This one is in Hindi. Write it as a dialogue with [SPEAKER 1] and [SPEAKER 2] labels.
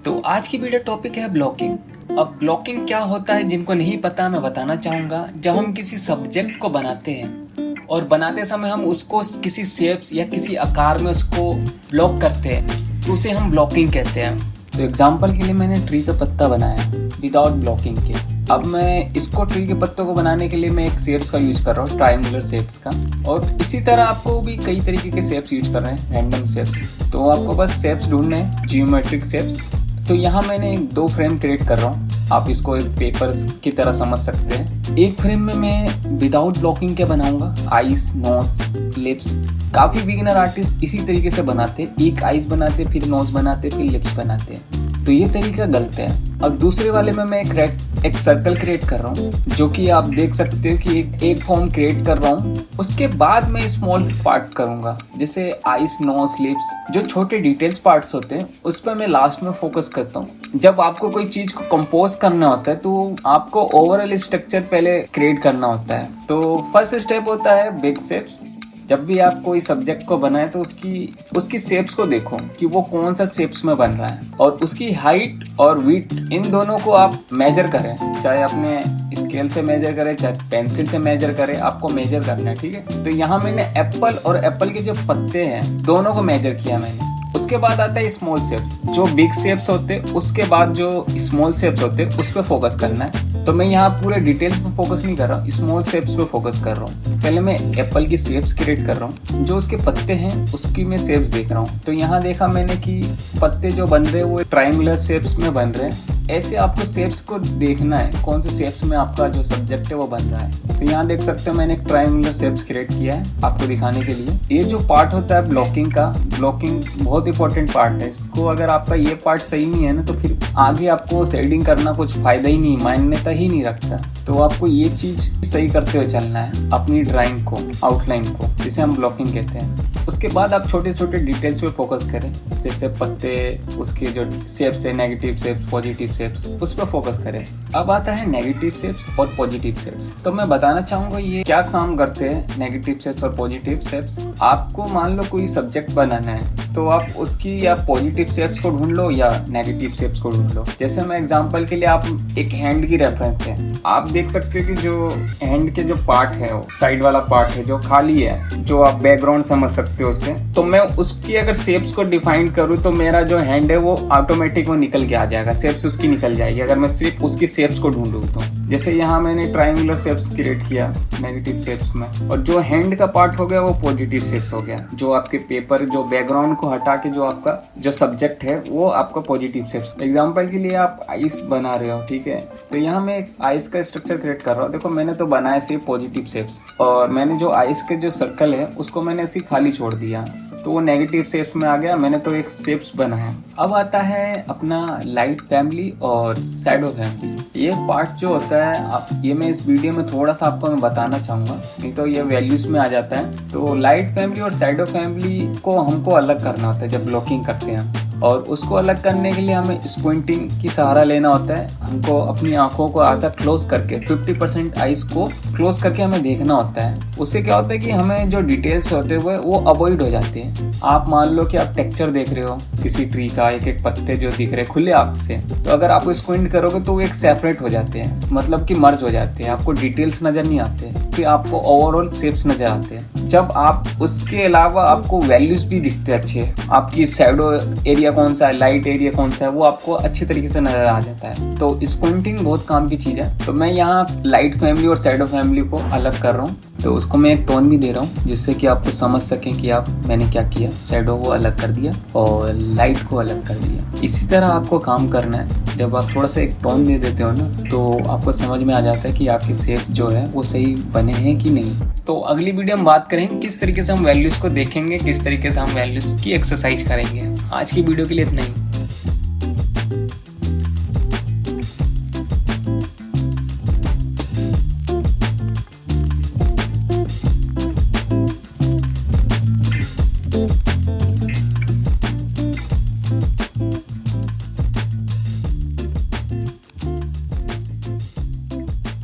[SPEAKER 1] तो आज की वीडियो टॉपिक है ब्लॉकिंग। अब ब्लॉकिंग क्या होता है जिनको नहीं पता मैं बताना चाहूँगा। जब हम किसी सब्जेक्ट को बनाते हैं और बनाते समय हम उसको किसी शेप्स या किसी आकार में उसको ब्लॉक करते हैं तो उसे हम ब्लॉकिंग कहते हैं। तो एग्जांपल के लिए मैंने ट्री का पत्ता बनाया विदाउट ब्लॉकिंग के। अब मैं इसको ट्री के पत्तों को बनाने के लिए मैं एक शेप्स का यूज कर रहा हूँ, ट्रायंगुलर शेप्स का। और इसी तरह आपको भी कई तरीके के शेप्स यूज कर रहे हैं, रैंडम शेप्स। तो आपको बस शेप्स ढूंढने हैं, जियोमेट्रिक शेप्स। तो यहाँ मैंने 2 फ्रेम क्रिएट कर रहा हूँ। आप इसको एक पेपर की तरह समझ सकते हैं। एक फ्रेम में मैं विदाउट ब्लॉकिंग के बनाऊंगा आईज, नोज, लिप्स। काफी बिगिनर आर्टिस्ट इसी तरीके से बनाते, एक आईज बनाते, फिर नोज बनाते, फिर लिप्स बनाते। तो ये तरीका गलत है। अब दूसरे वाले में मैं एक सर्कल क्रिएट कर रहा हूँ, जो कि आप देख सकते हो कि एक फॉर्म क्रिएट कर रहा हूँ। उसके बाद मैं स्मॉल पार्ट करूंगा, जैसे आईज, नोज, लिप्स। जो छोटे डिटेल्स पार्ट्स होते हैं उस पर मैं लास्ट में फोकस करता हूँ। जब आपको कोई चीज को कंपोज करना होता है तो आपको ओवरऑल स्ट्रक्चर पहले क्रिएट करना होता है। तो फर्स्ट स्टेप होता है बिग शेप्स। जब भी आप कोई सब्जेक्ट को बनाए तो उसकी शेप्स को देखो कि वो कौन सा शेप्स में बन रहा है, और उसकी हाइट और विड्थ इन दोनों को आप मेजर करें। चाहे अपने स्केल से मेजर करें, चाहे पेंसिल से मेजर करें, आपको मेजर करना है, ठीक है। तो यहाँ मैंने एप्पल और एप्पल के जो पत्ते हैं दोनों को मेजर किया मैंने। उसके बाद आता है स्मॉल शेप्स। जो बिग शेप्स होते हैं उसके बाद जो स्मॉल शेप्स होते हैं उस पर फोकस करना है। तो मैं यहाँ पूरे डिटेल्स पे फोकस नहीं कर रहा हूँ, स्मॉल शेप्स पे फोकस कर रहा हूँ। पहले मैं एप्पल की शेप्स क्रिएट कर रहा हूँ, जो उसके पत्ते हैं उसकी मैं शेप्स देख रहा हूँ। तो यहाँ देखा मैंने कि पत्ते जो बन रहे हैं वो ट्रायंगुलर शेप्स में बन रहे हैं। ऐसे आपको शेप्स को देखना है, कौन से शेप्स में आपका जो सब्जेक्ट है वो बन रहा है। तो यहाँ देख सकते हो मैंने एक ट्रायंगुलर शेप्स क्रिएट किया है आपको दिखाने के लिए। ये जो पार्ट होता है ब्लॉकिंग का, ब्लॉकिंग बहुत इंपॉर्टेंट पार्ट है। इसको अगर आपका ये पार्ट सही नहीं है ना तो फिर आगे आपको शेडिंग करना कुछ फायदा ही नहीं, मान्यता ही नहीं रखता। तो आपको ये चीज सही करते हुए चलना है अपनी ड्राइंग को, आउटलाइन को, जिसे हम ब्लॉकिंग कहते हैं। उसके बाद आप छोटे छोटे डिटेल्स पे फोकस करें, जैसे पत्ते, उसके जो शेप्स है, नेगेटिव शेप्स, पॉजिटिव शेप्स, उस पर फोकस करें। अब आता है नेगेटिव शेप्स और पॉजिटिव शेप्स। तो मैं बताना चाहूंगा ये क्या काम करते हैं नेगेटिव शेप्स और पॉजिटिव शेप्स। आपको मान लो कोई सब्जेक्ट बनाना है तो आप उसकी या पॉजिटिव शेप्स को ढूंढ लो या नेगेटिव शेप्स को ढूंढ लो। जैसे मैं एग्जांपल के लिए, आप एक हैंड की रेफरेंस है, आप देख सकते हो कि जो हैंड के जो पार्ट है, साइड वाला पार्ट है जो खाली है, जो आप बैकग्राउंड समझ सकते हो उससे। तो मैं उसकी अगर शेप्स को डिफाइन करूँ तो मेरा जो हैंड है वो ऑटोमेटिक वो निकल के आ जाएगा, शेप्स उसकी निकल जाएगी अगर मैं सिर्फ उसकी शेप्स को ढूंढूं तो। जैसे यहाँ मैंने ट्रायंगुलर शेप्स क्रिएट किया नेगेटिव शेप्स में, और जो हैंड का पार्ट हो गया वो पॉजिटिव शेप्स हो गया। जो आपके पेपर, जो बैकग्राउंड को हटा के जो आपका जो सब्जेक्ट है वो आपका पॉजिटिव शेप्स। एग्जांपल के लिए आप आइस बना रहे हो, ठीक है। तो यहाँ मैं एक आइस का स्ट्रक्चर क्रिएट कर रहा हूँ। देखो मैंने तो बनाया सिर्फ पॉजिटिव शेप्स, और मैंने जो आइस के जो सर्कल है उसको मैंने ऐसे खाली छोड़ दिया, तो वो नेगेटिव शेप्स में आ गया। मैंने तो एक शेप्स बनाया। अब आता है अपना लाइट फैमिली और शैडो फैमिली। ये पार्ट जो होता है, आप ये मैं इस वीडियो में थोड़ा सा आपको मैं बताना चाहूँगा, नहीं तो ये वैल्यूज में आ जाता है। तो लाइट फैमिली और शैडो फैमिली को हमको अलग करना होता है जब ब्लॉकिंग करते हैं, और उसको अलग करने के लिए हमें स्क्विंटिंग की सहारा लेना होता है। हमको अपनी आंखों को आधा क्लोज करके 50% आइज को क्लोज करके हमें देखना होता है। उससे क्या होता है कि हमें जो डिटेल्स होते हैं वो अवॉइड हो जाते हैं। आप मान लो कि आप टेक्सचर देख रहे हो किसी ट्री का, एक एक पत्ते जो दिख रहे हैं खुले आंख से, तो अगर आप स्क्विंट करोगे तो वो एक सेपरेट हो जाते हैं, मतलब कि मर्ज हो जाते हैं। आपको डिटेल्स नजर नहीं आते, फिर आपको ओवरऑल शेप्स नजर आते हैं। जब आप उसके अलावा आपको वैल्यूज भी दिखते हैं अच्छे, आपकी शैडो एरिया कौन सा है, लाइट एरिया कौन सा है, वो आपको अच्छे तरीके से नजर आ जाता है। तो स्क्विंटिंग बहुत काम की चीज है। तो मैं यहाँ लाइट फैमिली और शैडो फैमिली को अलग कर रहा हूँ। तो उसको मैं एक टोन भी दे रहा हूँ जिससे कि आपको समझ सकें कि मैंने क्या किया। शैडो को अलग कर दिया और लाइट को अलग कर दिया। इसी तरह आपको काम करना है। जब आप थोड़ा सा एक टोन दे देते हो ना तो आपको समझ में आ जाता है कि आपकी शेप जो है वो सही बने हैं कि नहीं। तो अगली वीडियो हम बात करेंगे किस तरीके से हम वैल्यूज को देखेंगे, किस तरीके से हम वैल्यूज की एक्सरसाइज करेंगे। आज की वीडियो के लिए इतना ही।